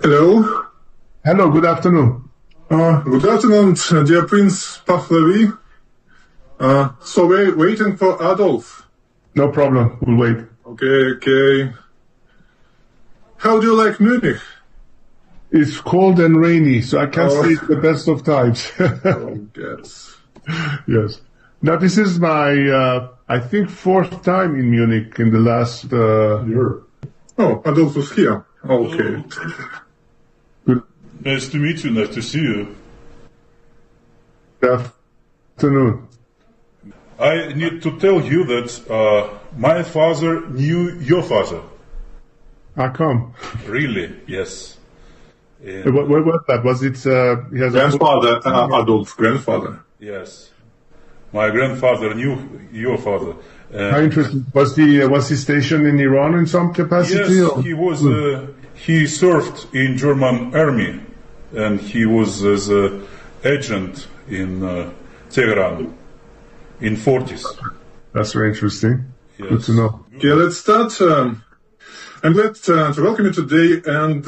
Hello. Hello, good afternoon. Good afternoon, dear Prince Pahlavi. So we're waiting for Adolf. No problem, we'll wait. Okay. How do you like Munich? It's cold and rainy, so I can't say it's the best of times. Yes. Yes. Now, this is my, I think, fourth time in Munich in the last year. Oh, Adolf is here. Okay. Good Nice to meet you, nice to see you. afternoon. I need to tell you that my father knew your father. How come? Really, yes. What was that? Was it, he has Grandfather, Adolf's grandfather. Yes. My grandfather knew your father. How interesting. Was he stationed in Iran in some capacity? Yes, or? he was. He served in German army, and he was as an agent in Tehran in 40s. That's very interesting. Yes. Good to know. Okay, let's start. I'm glad to welcome you today, and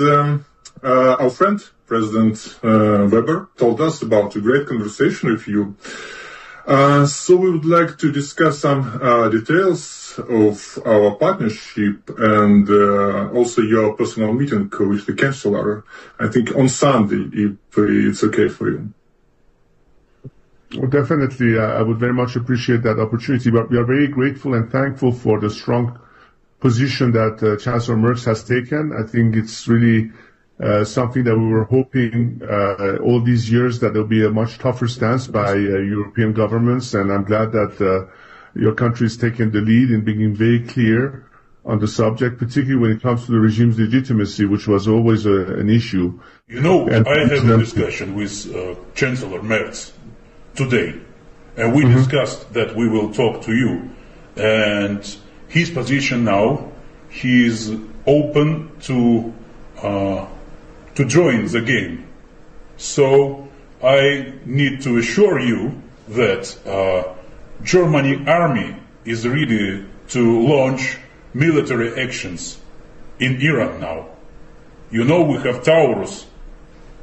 our friend, President Weber, told us about a great conversation with you. So we would like to discuss some details of our partnership and also your personal meeting with the Chancellor, I think on Sunday, if it's okay for you. Well, definitely, I would very much appreciate that opportunity, but we are very grateful and thankful for the strong position that Chancellor Merz has taken. I think it's really something that we were hoping all these years, that there'll be a much tougher stance by European governments, and I'm glad that your country is taking the lead in being very clear on the subject, particularly when it comes to the regime's legitimacy, which was always an issue. You know, I had a discussion with Chancellor Merz today, and we discussed that we will talk to you, and his position now, he is open to join the game. So I need to assure you that Germany army is ready to launch military actions in Iran now. You know, we have Taurus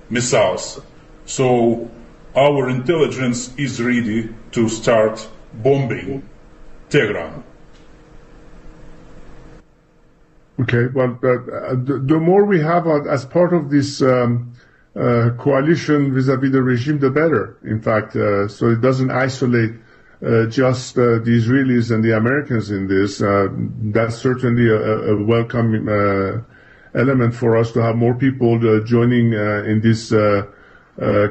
missiles, so our intelligence is ready to start bombing Tehran. Okay, well, the more we have as part of this coalition vis-à-vis the regime, the better, in fact. So it doesn't isolate just the Israelis and the Americans in this. That's certainly a welcome element for us to have more people joining in this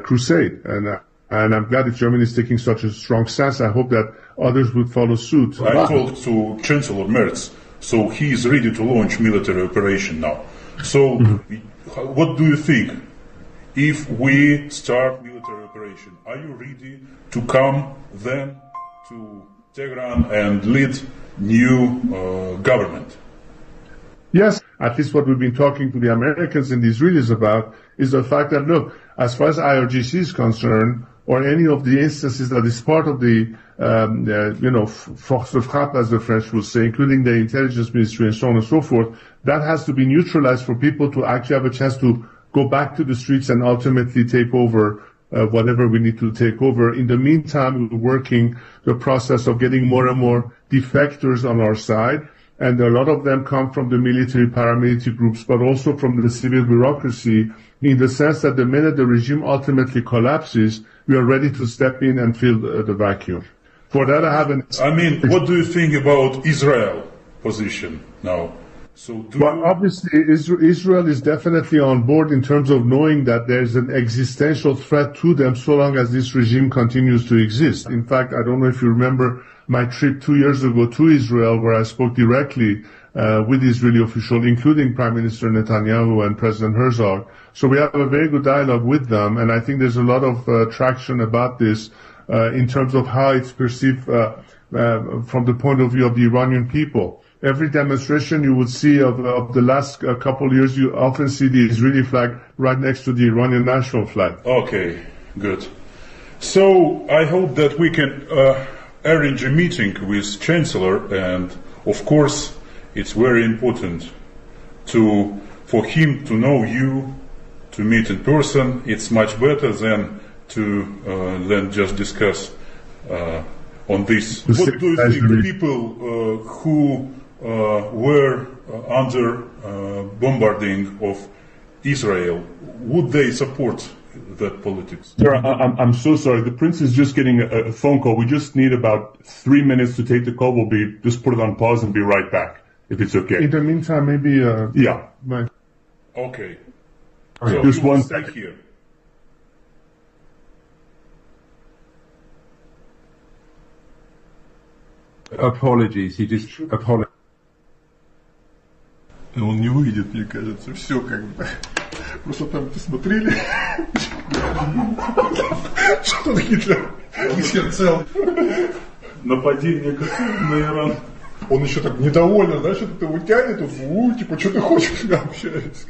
crusade. And I'm glad that Germany is taking such a strong stance. I hope that others would follow suit. I talked to Chancellor Merz, so he is ready to launch military operation now. So what do you think? If we start military operation, are you ready to come then to Tehran and lead new government? Yes, at least what we've been talking to the Americans and the Israelis about is the fact that, look, as far as IRGC is concerned, or any of the instances that is part of the, force de frappe, as the French will say, including the intelligence ministry and so on and so forth, that has to be neutralized for people to actually have a chance to go back to the streets and ultimately take over whatever we need to take over. In the meantime, we're working the process of getting more and more defectors on our side, and a lot of them come from the military paramilitary groups, but also from the civil bureaucracy, in the sense that the minute the regime ultimately collapses, we are ready to step in and fill the vacuum. For that, I haven't... I mean, what do you think about Israel position now? So well, obviously, Israel is definitely on board in terms of knowing that there's an existential threat to them so long as this regime continues to exist. In fact, I don't know if you remember my trip 2 years ago to Israel, where I spoke directly with Israeli officials, including Prime Minister Netanyahu and President Herzog. So we have a very good dialogue with them, and I think there's a lot of traction about this in terms of how it's perceived from the point of view of the Iranian people. Every demonstration you would see of the last couple of years, you often see the Israeli flag right next to the Iranian national flag. Okay, good. So I hope that we can arrange a meeting with Chancellor, and of course it's very important for him to know you to meet in person. It's much better than just discuss on this. What do you think the people who were under bombarding of Israel, would they support that politics? Sir, I'm so sorry. The Prince is just getting a phone call. We just need about 3 minutes to take the call. We'll just put it on pause and be right back, if it's okay. In the meantime, maybe... yeah. Okay. So just one second. Here. Apologies, he just apologized. Он не выйдет, мне кажется, все как бы. Просто там посмотрели, что Гитлер целый. Нападение на Иран. Он еще так недоволен, знаешь, что-то его тянет, типа, что ты хочешь, общается.